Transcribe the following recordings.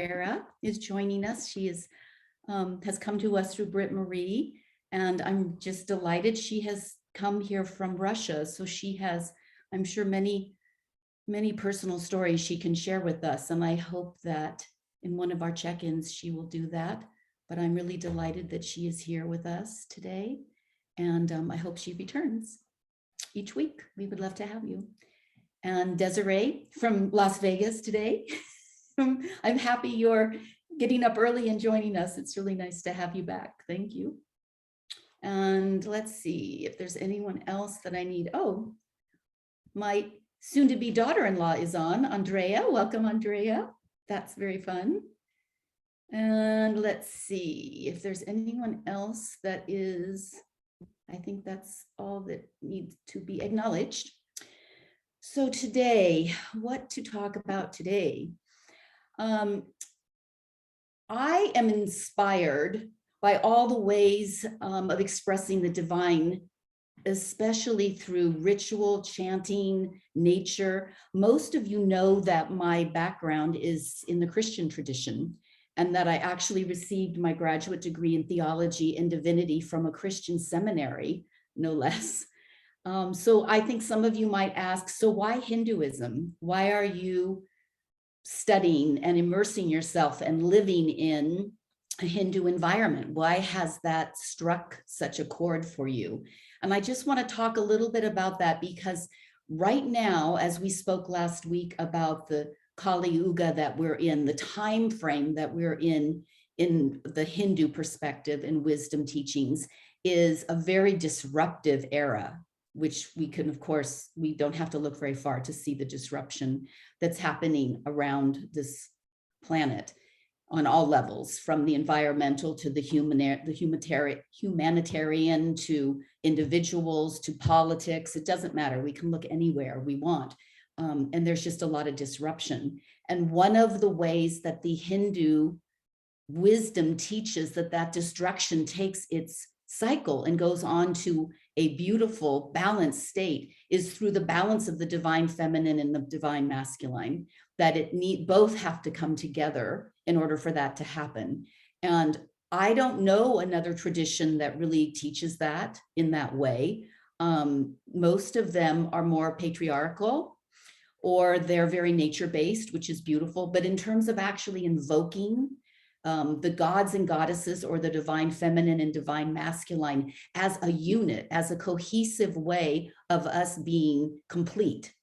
Sarah is joining us. She has come to us through Britt Marie, and I'm just delighted. She has come here from Russia, so she has, I'm sure, many personal stories she can share with us, and I hope that in one of our check-ins she will do that. But I'm really delighted that she is here with us today, and I hope she returns each week. We would love to have you. And Desiree from Las Vegas today. I'm happy you're getting up early and joining us. It's really nice to have you back. Thank you. And let's see if there's anyone else that I need. Oh, my soon-to-be daughter-in-law is on, Andrea. Welcome, Andrea. That's very fun. And let's see if there's anyone else that is, I think that's all that needs to be acknowledged. So today, what to talk about today? I am inspired by all the ways of expressing the divine, especially through ritual, chanting, nature. Most of you know that my background is in the Christian tradition, and that I actually received my graduate degree in theology and divinity from a Christian seminary, no less. So I think some of you might ask, so why Hinduism? Why are you studying and immersing yourself and living in a Hindu environment? Why has that struck such a chord for you? And I just want to talk a little bit about that, because right now, as we spoke last week about the Kali Yuga that we're in, the time frame that we're in the Hindu perspective and wisdom teachings, is a very disruptive era, which we can, of course, we don't have to look very far to see the disruption that's happening around this planet on all levels, from the environmental to the humanitarian to individuals to politics. It doesn't matter. We can look anywhere we want. And there's just a lot of disruption. And one of the ways that the Hindu wisdom teaches that destruction takes its cycle and goes on to a beautiful balanced state is through the balance of the divine feminine and the divine masculine, that both have to come together in order for that to happen. And I don't know another tradition that really teaches that in that way. Most of them are more patriarchal, or they're very nature-based, which is beautiful. But in terms of actually invoking the gods and goddesses, or the divine feminine and divine masculine, as a unit, as a cohesive way of us being complete.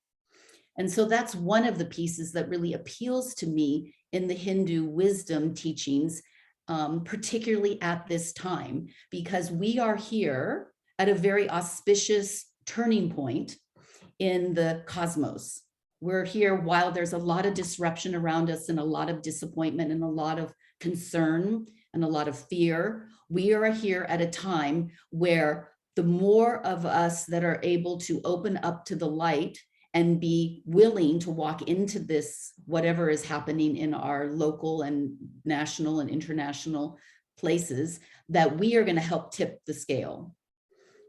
And so that's one of the pieces that really appeals to me in the Hindu wisdom teachings, particularly at this time, because we are here at a very auspicious turning point in the cosmos. We're here while there's a lot of disruption around us and a lot of disappointment and a lot of concern and a lot of fear. We are here at a time where the more of us that are able to open up to the light and be willing to walk into this, whatever is happening in our local and national and international places, that we are going to help tip the scale.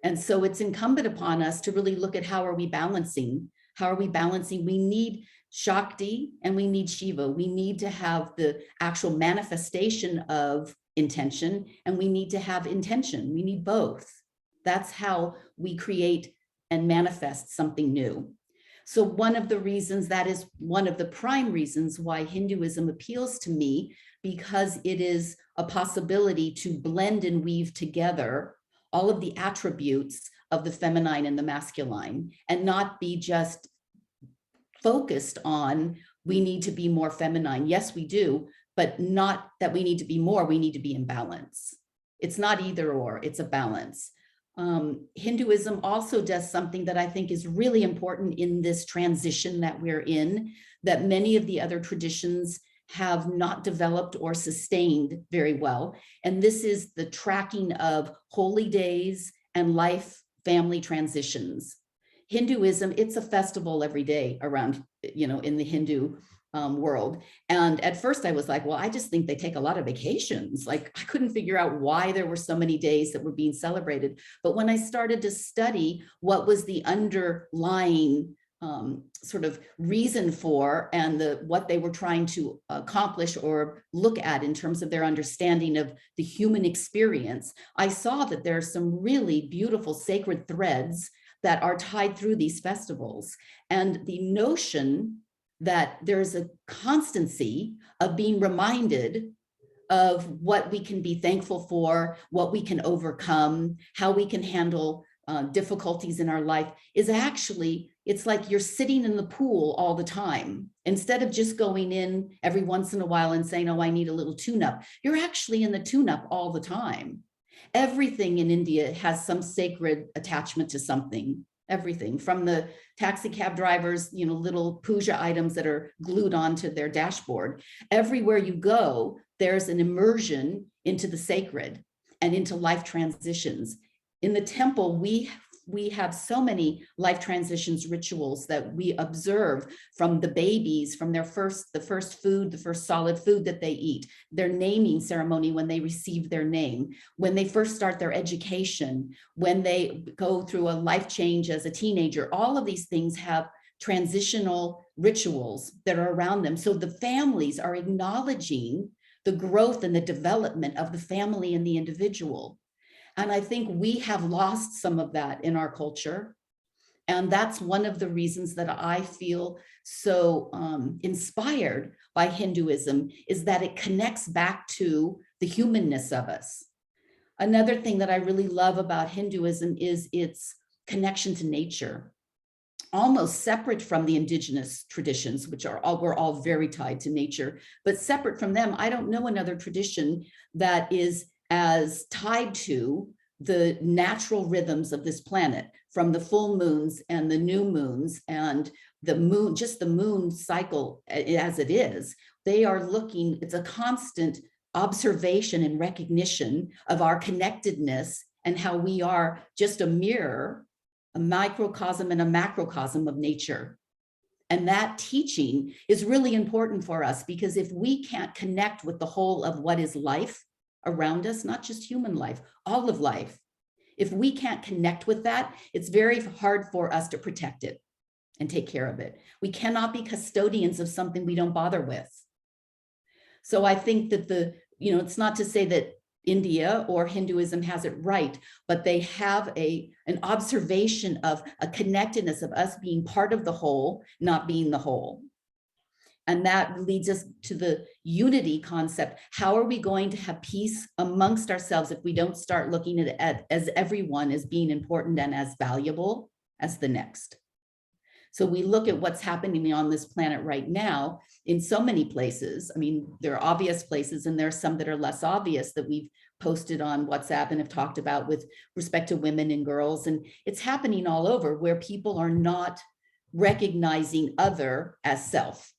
And so it's incumbent upon us to really look at how are we balancing? How are we balancing? We need Shakti and we need Shiva. We need to have the actual manifestation of intention, and we need to have intention. We need both. That's how we create and manifest something new. So one of the reasons, that is one of the prime reasons why Hinduism appeals to me, because it is a possibility to blend and weave together all of the attributes of the feminine and the masculine, and not be just focused on, we need to be more feminine. Yes, we do, but not that we need to be more, we need to be in balance. It's not either or, it's a balance. Hinduism also does something that I think is really important in this transition that we're in, that many of the other traditions have not developed or sustained very well. And this is the tracking of holy days and life family transitions. Hinduism, it's a festival every day around, in the Hindu world. And at first I was like, well, I just think they take a lot of vacations. Like, I couldn't figure out why there were so many days that were being celebrated. But when I started to study what was the underlying sort of reason for and what they were trying to accomplish or look at in terms of their understanding of the human experience, I saw that there are some really beautiful sacred threads that are tied through these festivals. And the notion that there's a constancy of being reminded of what we can be thankful for, what we can overcome, how we can handle difficulties in our life is actually, it's like you're sitting in the pool all the time. Instead of just going in every once in a while and saying, oh, I need a little tune-up, you're actually in the tune-up all the time. Everything in India has some sacred attachment to something. Everything from the taxi cab drivers, little puja items that are glued onto their dashboard. Everywhere you go, there's an immersion into the sacred and into life transitions. In the temple, we have so many life transitions rituals that we observe from the babies, from the first food, the first solid food that they eat, their naming ceremony when they receive their name, when they first start their education, when they go through a life change as a teenager. All of these things have transitional rituals that are around them. So the families are acknowledging the growth and the development of the family and the individual. And I think we have lost some of that in our culture. And that's one of the reasons that I feel so inspired by Hinduism, is that it connects back to the humanness of us. Another thing that I really love about Hinduism is its connection to nature, almost separate from the indigenous traditions, which we're all very tied to nature, but separate from them. I don't know another tradition that is as tied to the natural rhythms of this planet, from the full moons and the new moons and the moon, just the moon cycle as it is. They are looking, it's a constant observation and recognition of our connectedness and how we are just a mirror, a microcosm and a macrocosm of nature. And that teaching is really important for us, because if we can't connect with the whole of what is life around us, not just human life, all of life, if we can't connect with that, it's very hard for us to protect it and take care of it. We cannot be custodians of something we don't bother with. So I think that it's not to say that India or Hinduism has it right, but they have an observation of a connectedness of us being part of the whole, not being the whole. And that leads us to the unity concept. How are we going to have peace amongst ourselves if we don't start looking at as everyone as being important and as valuable as the next? So we look at what's happening on this planet right now in so many places. I mean, there are obvious places and there are some that are less obvious that we've posted on WhatsApp and have talked about with respect to women and girls. And it's happening all over, where people are not recognizing other as self.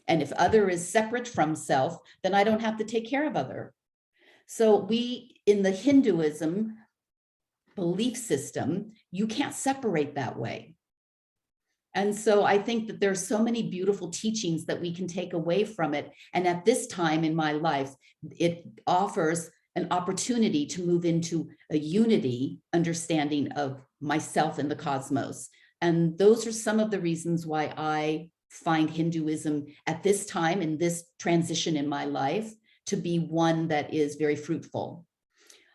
And if other is separate from self, then I don't have to take care of other. So we, in the Hinduism belief system, you can't separate that way. And so I think that there's so many beautiful teachings that we can take away from it. And at this time in my life, it offers an opportunity to move into a unity understanding of myself and the cosmos. And those are some of the reasons why I find Hinduism at this time, in this transition in my life, to be one that is very fruitful.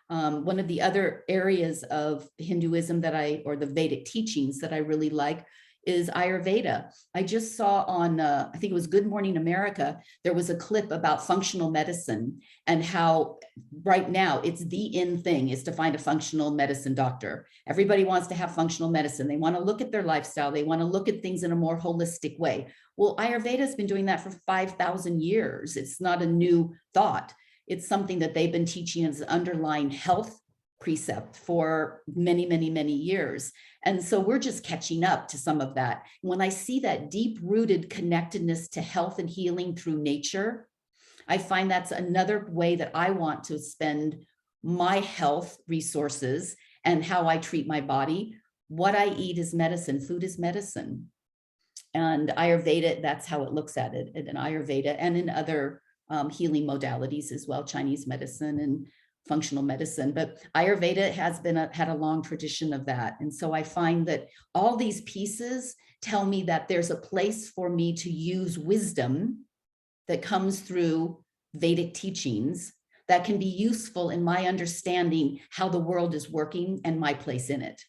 One of the other areas of Hinduism or the Vedic teachings that I really like is Ayurveda. I just saw on, I think it was Good Morning America, there was a clip about functional medicine and how right now it's the in thing is to find a functional medicine doctor. Everybody wants to have functional medicine. They want to look at their lifestyle. They want to look at things in a more holistic way. Well, Ayurveda has been doing that for 5,000 years. It's not a new thought. It's something that they've been teaching as an underlying health precept for many, many, many years. And so we're just catching up to some of that. When I see that deep-rooted connectedness to health and healing through nature, I find that's another way that I want to spend my health resources and how I treat my body. What I eat is medicine. Food is medicine. And Ayurveda, that's how it looks at it in Ayurveda and in other healing modalities as well, Chinese medicine and functional medicine, but Ayurveda has had a long tradition of that. And so I find that all these pieces tell me that there's a place for me to use wisdom that comes through Vedic teachings that can be useful in my understanding how the world is working and my place in it.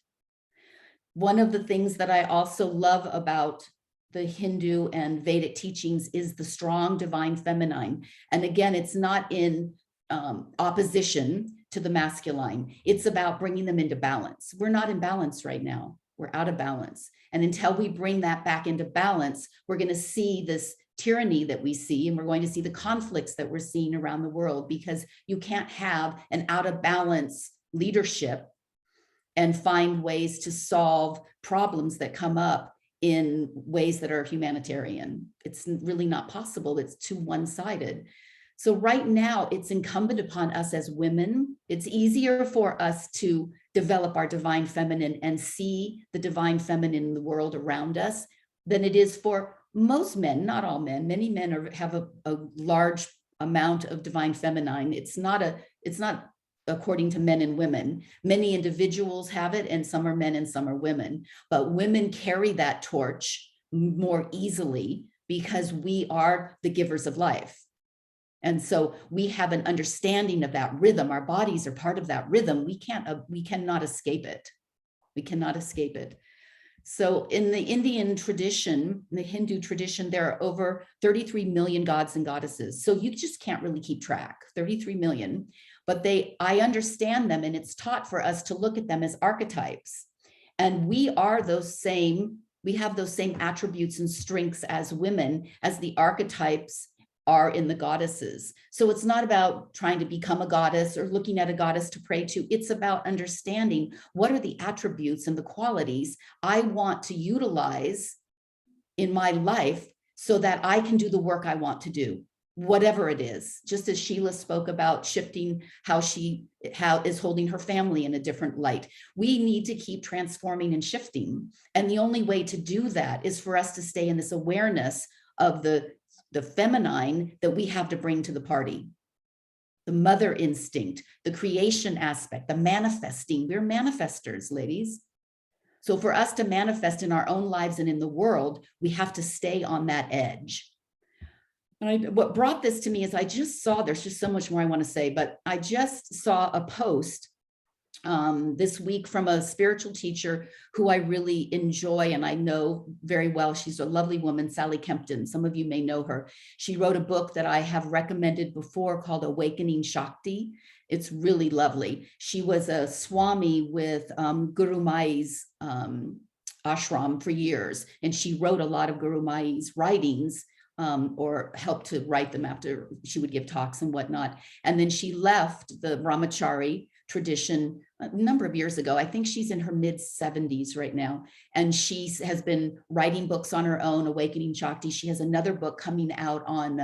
One of the things that I also love about the Hindu and Vedic teachings is the strong divine feminine. And again, it's not in opposition to the masculine. It's about bringing them into balance. We're not in balance right now. We're out of balance. And until we bring that back into balance, we're going to see this tyranny that we see, and we're going to see the conflicts that we're seeing around the world, because you can't have an out of balance leadership and find ways to solve problems that come up in ways that are humanitarian. It's really not possible. It's too one-sided. So right now, it's incumbent upon us as women. It's easier for us to develop our divine feminine and see the divine feminine in the world around us than it is for most men, not all men. Many men have a large amount of divine feminine. It's not according to men and women. Many individuals have it, and some are men and some are women. But women carry that torch more easily because we are the givers of life. And so we have an understanding of that rhythm. Our bodies are part of that rhythm. We cannot escape it. We cannot escape it. So in the Indian tradition, in the Hindu tradition, there are over 33 million gods and goddesses. So you just can't really keep track, 33 million. But I understand them, and it's taught for us to look at them as archetypes. And we have those same attributes and strengths as women as the archetypes are in the goddesses. So it's not about trying to become a goddess or looking at a goddess to pray to. It's about understanding what are the attributes and the qualities I want to utilize in my life so that I can do the work I want to do, whatever it is. Just as Sheila spoke about shifting how is holding her family in a different light. We need to keep transforming and shifting. And the only way to do that is for us to stay in this awareness of the feminine that we have to bring to the party. The mother instinct, the creation aspect, the manifesting. We're manifestors, ladies. So for us to manifest in our own lives and in the world, we have to stay on that edge. And what brought this to me is there's just so much more I want to say, but I just saw a post this week from a spiritual teacher who I really enjoy and I know very well. She's a lovely woman, Sally Kempton. Some of you may know her. She wrote a book that I have recommended before called Awakening Shakti. It's really lovely. She was a Swami with Guru Mai's ashram for years, and she wrote a lot of Guru Mai's writings or helped to write them after she would give talks and whatnot. And then she left the Brahmachari tradition a number of years ago. I think she's in her mid 70s right now. And she has been writing books on her own, Awakening Shakti. She has another book coming out on,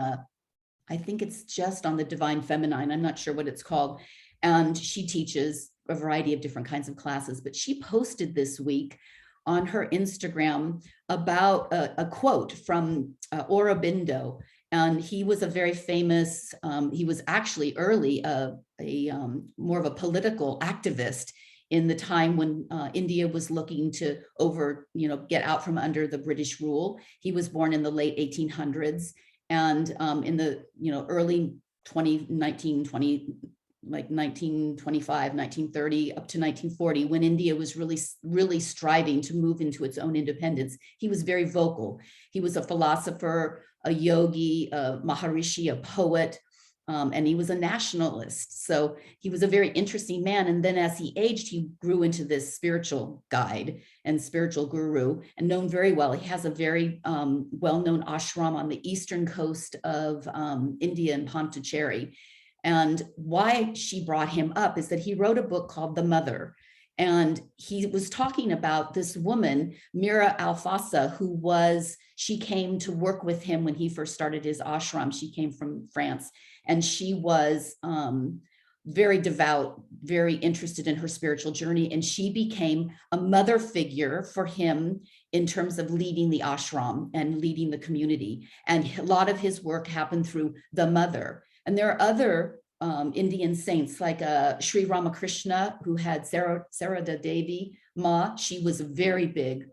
I think it's just on the divine feminine. I'm not sure what it's called. And she teaches a variety of different kinds of classes, but she posted this week on her Instagram about a quote from Aurobindo. And he was a very famous, he was actually early more of a political activist in the time when India was looking to get out from under the British rule. He was born in the late 1800s, and in the early 1925, 1930 up to 1940, when India was really striving to move into its own independence, he was very vocal. He was a philosopher, a yogi, a maharishi, a poet, and he was a nationalist. So he was a very interesting man. And then as he aged, he grew into this spiritual guide and spiritual guru, and known very well. He has a very well-known ashram on the eastern coast of India in Pondicherry. And why she brought him up is that he wrote a book called The Mother. And he was talking about this woman, Mira Alfassa, she came to work with him when he first started his ashram. She came from France, and she was very devout, very interested in her spiritual journey. And she became a mother figure for him in terms of leading the ashram and leading the community. And a lot of his work happened through The Mother. And there are other Indian saints like Sri Ramakrishna, who had Sarada Devi Ma. She was a very big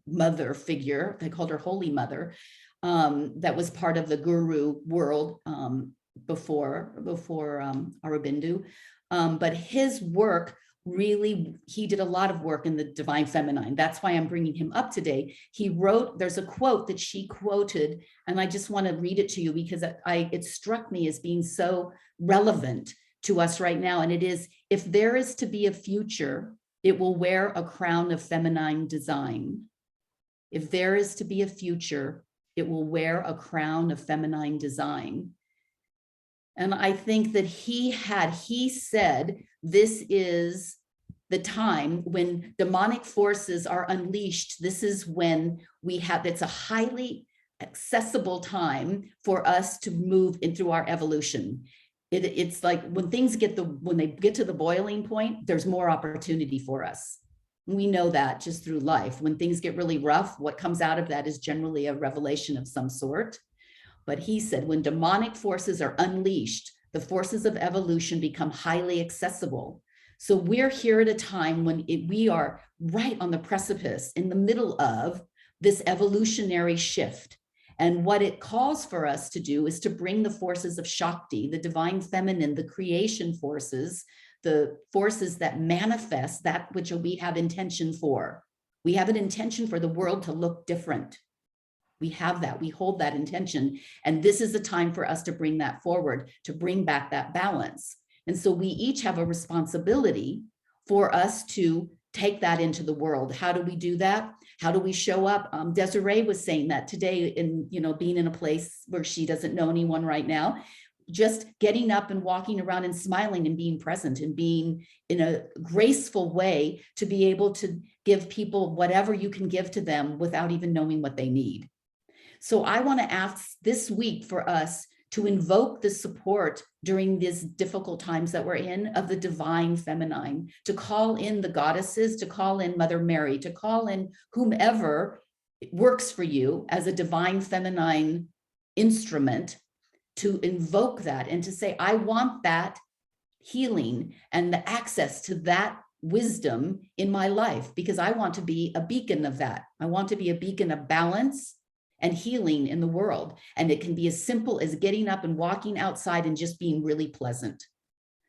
mother figure. They called her Holy Mother. That was part of the guru world before Aurobindo. But his work really, he did a lot of work in the divine feminine. That's why I'm bringing him up today. He wrote, there's a quote that she quoted, and I just want to read it to you because it struck me as being so relevant to us right now. And it is, if there is to be a future, it will wear a crown of feminine design. If there is to be a future, it will wear a crown of feminine design. And I think that he said, this is the time when demonic forces are unleashed. This is when it's a highly accessible time for us to move into our evolution. It's like when things when they get to the boiling point, there's more opportunity for us. We know that just through life. When things get really rough, what comes out of that is generally a revelation of some sort. But he said, when demonic forces are unleashed, the forces of evolution become highly accessible. So we're here at a time when we are right on the precipice, in the middle of this evolutionary shift. And what it calls for us to do is to bring the forces of Shakti, the divine feminine, the creation forces, the forces that manifest that which we have intention for. We have an intention for the world to look different. We have that, we hold that intention. And this is the time for us to bring that forward, to bring back that balance. And so we each have a responsibility for us to take that into the world. How do we do that? How do we show up? Desiree was saying that today in, being in a place where she doesn't know anyone right now, just getting up and walking around and smiling and being present and being in a graceful way to be able to give people whatever you can give to them without even knowing what they need. So I want to ask this week for us to invoke the support during these difficult times that we're in of the divine feminine, to call in the goddesses, to call in Mother Mary, to call in whomever works for you as a divine feminine instrument, to invoke that and to say, I want that healing and the access to that wisdom in my life, because I want to be a beacon of that. I want to be a beacon of balance and healing in the world. And it can be as simple as getting up and walking outside and just being really pleasant,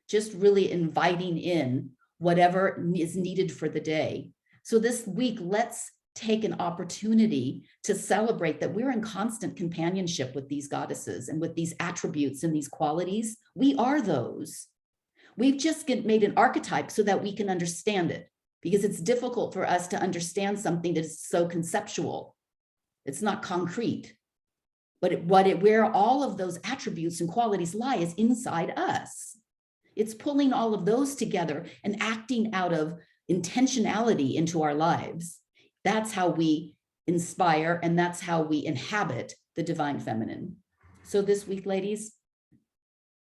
just really inviting in whatever is needed for the day. So this week, let's take an opportunity to celebrate that we're in constant companionship with these goddesses and with these attributes and these qualities. We are those. We've just made an archetype so that we can understand it, because it's difficult for us to understand something that is so conceptual. It's not concrete, but where all of those attributes and qualities lie is inside us. It's pulling all of those together and acting out of intentionality into our lives. That's how we inspire, and that's how we inhabit the divine feminine. So this week, ladies,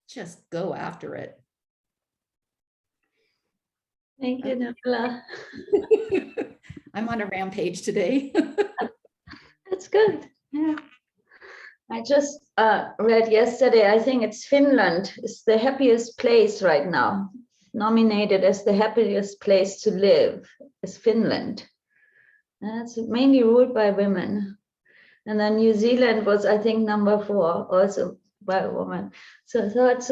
just go after it. Thank you, Nicola. I'm on a rampage today. That's good. Yeah. I just read yesterday, I think it's Finland is the happiest place right now. Nominated as the happiest place to live is Finland. And it's mainly ruled by women. And then New Zealand was, I think, number 4, also by a woman. So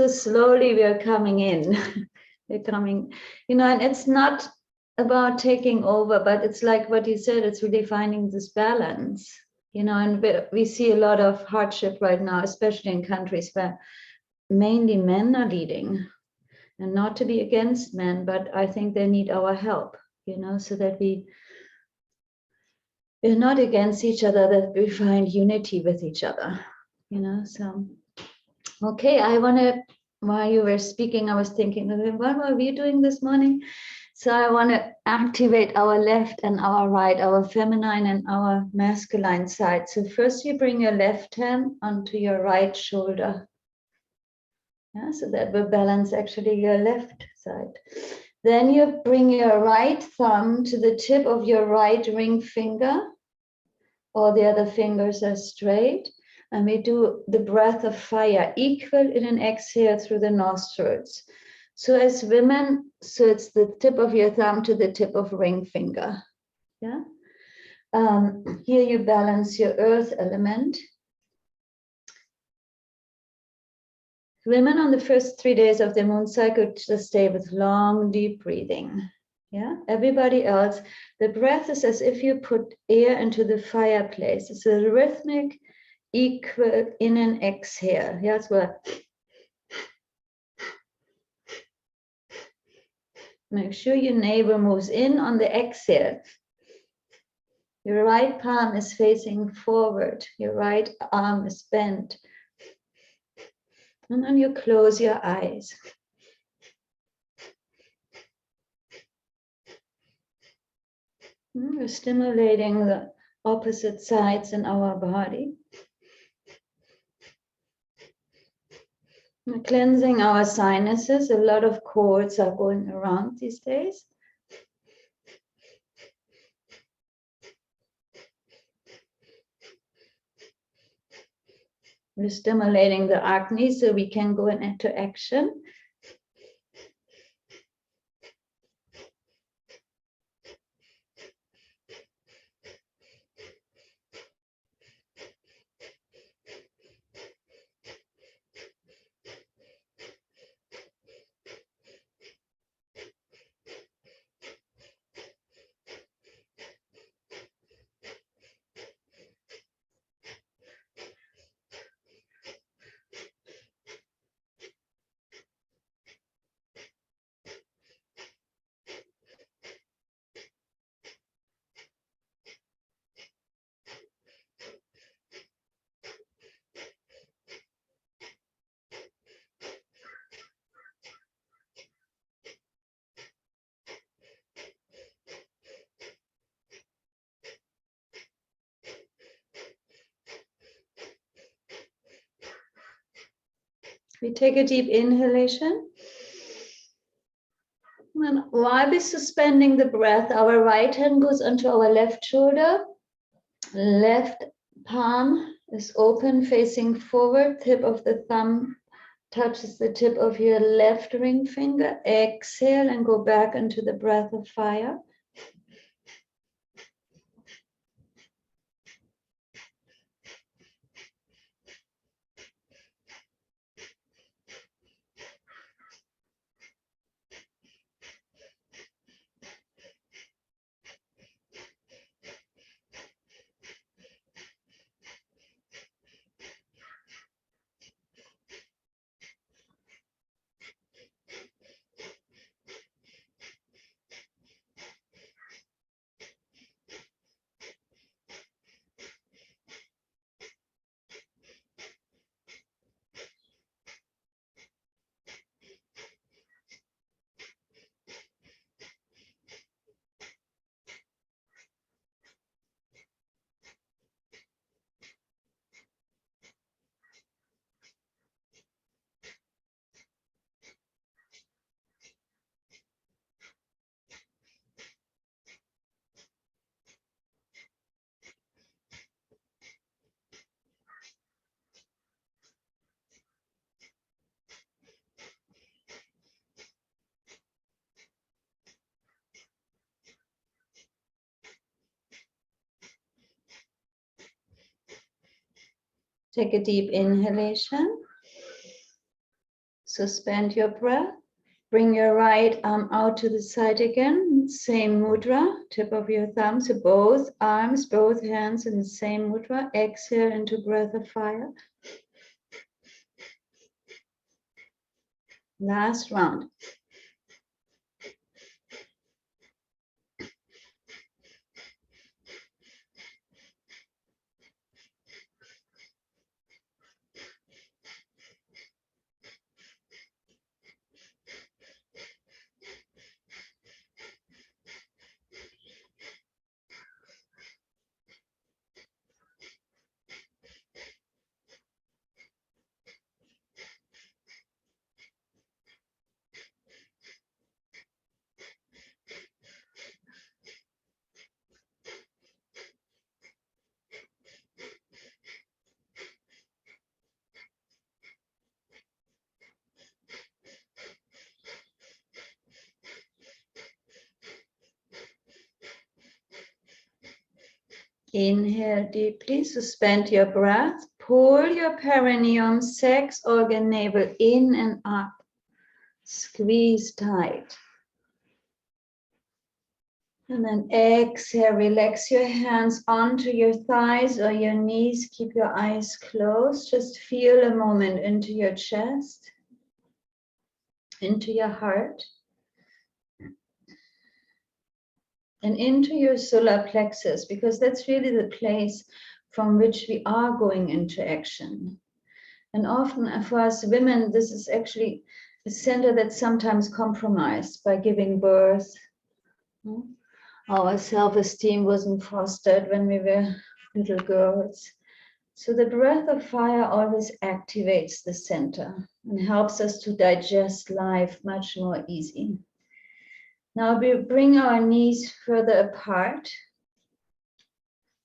slowly we are coming in. We're coming, and it's not about taking over, but it's like what you said, it's really finding this balance. And we see a lot of hardship right now, especially in countries where mainly men are leading. And not to be against men, but I think they need our help, so that we're not against each other, that we find unity with each other, so. Okay, while you were speaking, I was thinking, what were we doing this morning? So I want to activate our left and our right, our feminine and our masculine side. So first you bring your left hand onto your right shoulder. Yeah, so that will balance actually your left side. Then you bring your right thumb to the tip of your right ring finger. All the other fingers are straight. And we do the breath of fire equal in an exhale through the nostrils. So as women, so it's the tip of your thumb to the tip of ring finger. Yeah. Here you balance your earth element. Women on the first 3 days of the moon cycle just stay with long, deep breathing. Yeah. Everybody else, the breath is as if you put air into the fireplace. It's a rhythmic, equal in and exhale. Yeah, it's where make sure your navel moves in on the exhale. Your right palm is facing forward. Your right arm is bent. And then you close your eyes. We're stimulating the opposite sides in our body. We're cleansing our sinuses. A lot of cords are going around these days. We're stimulating the Agni so we can go into action. We take a deep inhalation. And while we're suspending the breath, our right hand goes onto our left shoulder. Left palm is open, facing forward. Tip of the thumb touches the tip of your left ring finger. Exhale and go back into the breath of fire. Take a deep inhalation. Suspend your breath. Bring your right arm out to the side again. Same mudra, tip of your thumb. So both arms, both hands in the same mudra. Exhale into breath of fire. Last round. Inhale deeply, suspend your breath, pull your perineum, sex organ navel in and up, squeeze tight. And then exhale, relax your hands onto your thighs or your knees, keep your eyes closed, just feel a moment into your chest, into your heart, and into your solar plexus, because that's really the place from which we are going into action. And often for us women, this is actually a center that's sometimes compromised by giving birth. Our self-esteem wasn't fostered when we were little girls. So the breath of fire always activates the center and helps us to digest life much more easy. Now we bring our knees further apart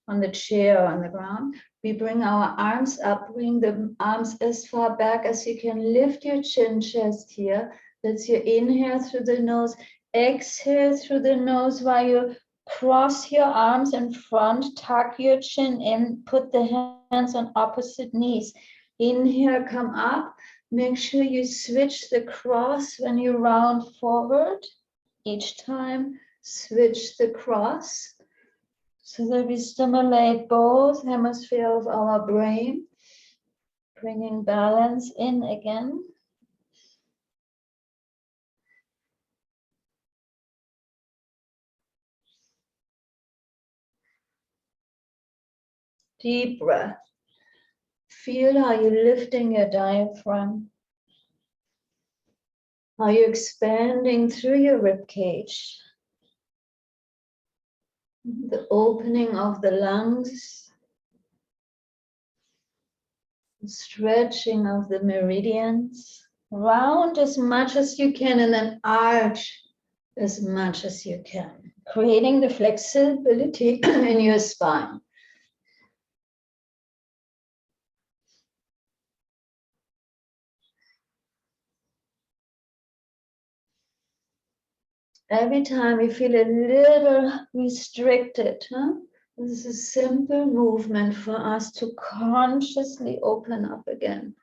on the chair or on the ground. We bring our arms up, bring the arms as far back as you can. Lift your chin, chest here. That's your inhale through the nose. Exhale through the nose while you cross your arms in front, tuck your chin in, put the hands on opposite knees. Inhale, come up. Make sure you switch the cross when you round forward. Each time, switch the cross so that we stimulate both hemispheres of our brain, bringing balance in again. Deep breath. Feel how you're lifting your diaphragm. How you're expanding through your rib cage. The opening of the lungs. The stretching of the meridians. Round as much as you can and then arch as much as you can. Creating the flexibility in your spine. Every time you feel a little restricted, this is a simple movement for us to consciously open up again.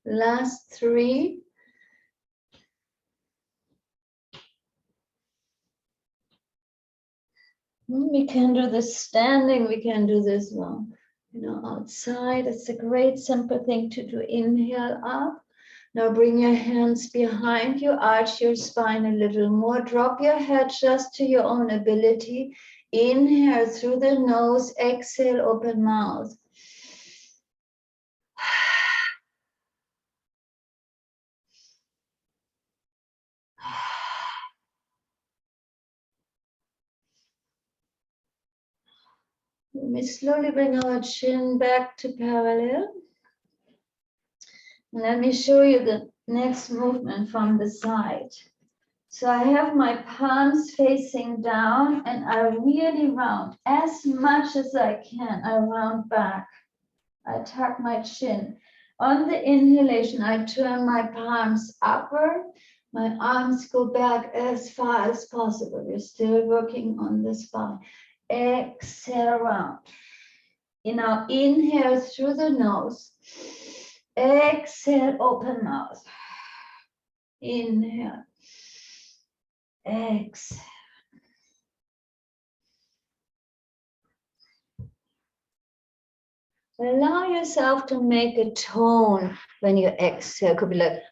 Last 3. We can do this standing, we can do this one. Outside, it's a great simple thing to do. Inhale up. Now bring your hands behind you, arch your spine a little more. Drop your head just to your own ability. Inhale through the nose, exhale, open mouth. We slowly bring our chin back to parallel. Let me show you the next movement from the side. So I have my palms facing down and I really round as much as I can. I round back. I tuck my chin. On the inhalation, I turn my palms upward. My arms go back as far as possible. We're still working on the spine. Exhale, round. Now inhale through the nose. Exhale, open mouth. Inhale. Exhale. Allow yourself to make a tone when you exhale. It could be like,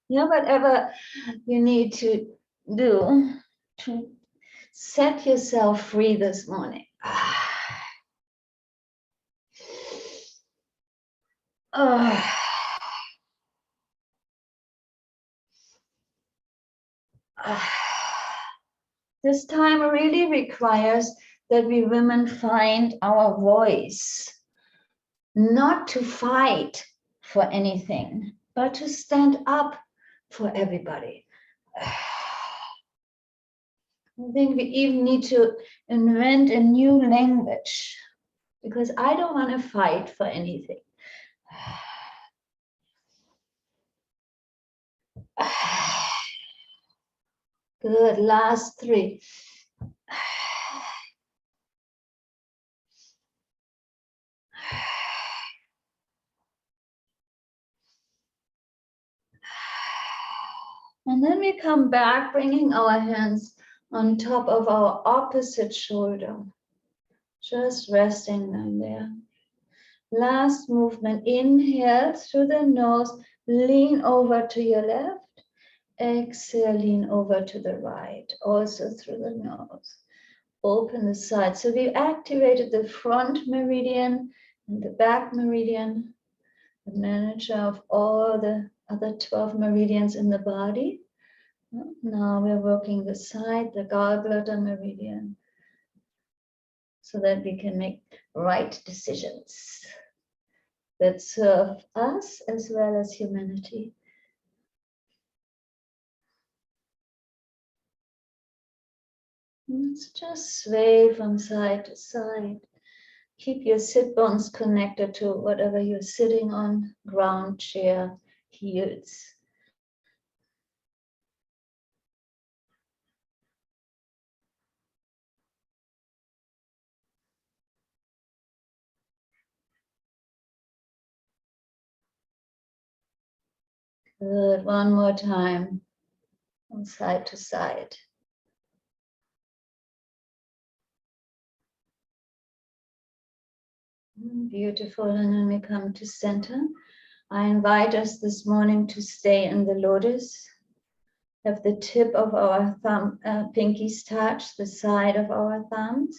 whatever you need to do to set yourself free this morning. This time really requires that we women find our voice, not to fight for anything, but to stand up for everybody. I think we even need to invent a new language, because I don't want to fight for anything. Good, last 3. And then we come back, bringing our hands on top of our opposite shoulder, just resting them there. Last movement, inhale through the nose, lean over to your left. Exhale, lean over to the right, also through the nose. Open the side. So we activated the front meridian and the back meridian, the manager of all the other 12 meridians in the body. Now we're working the side, the gallbladder meridian, so that we can make right decisions that serve us as well as humanity. Let's just sway from side to side. Keep your sit bones connected to whatever you're sitting on, ground, chair, heels. Good, one more time, from side to side. Beautiful, and then we come to center. I invite us this morning to stay in the lotus. Have the tip of our thumb, pinkies touch the side of our thumbs.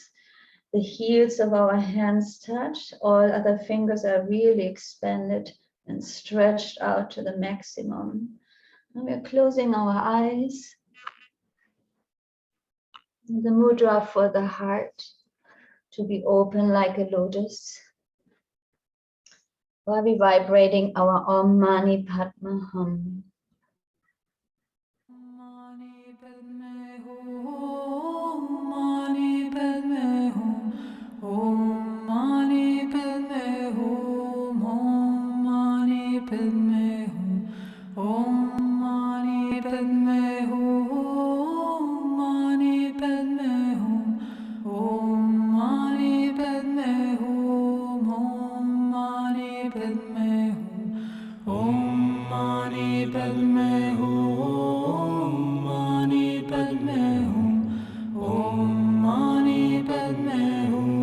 The heels of our hands touch. All other fingers are really expanded and stretched out to the maximum. And we're closing our eyes. The mudra for the heart to be open like a lotus. While we vibrating our Om Mani Padme Hum. Mani Padme Hum, Mani Padme Hum, Om Mani Padme Hum, Om Mani Padme Hum, Om Mani Padme Hum, Mani Padme Hum, Om Mani Padme Hum, Om Mani Padme Hum, Om Mani Padme Hum.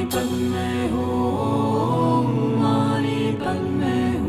Padme Hum, Om Mani Padme Hum.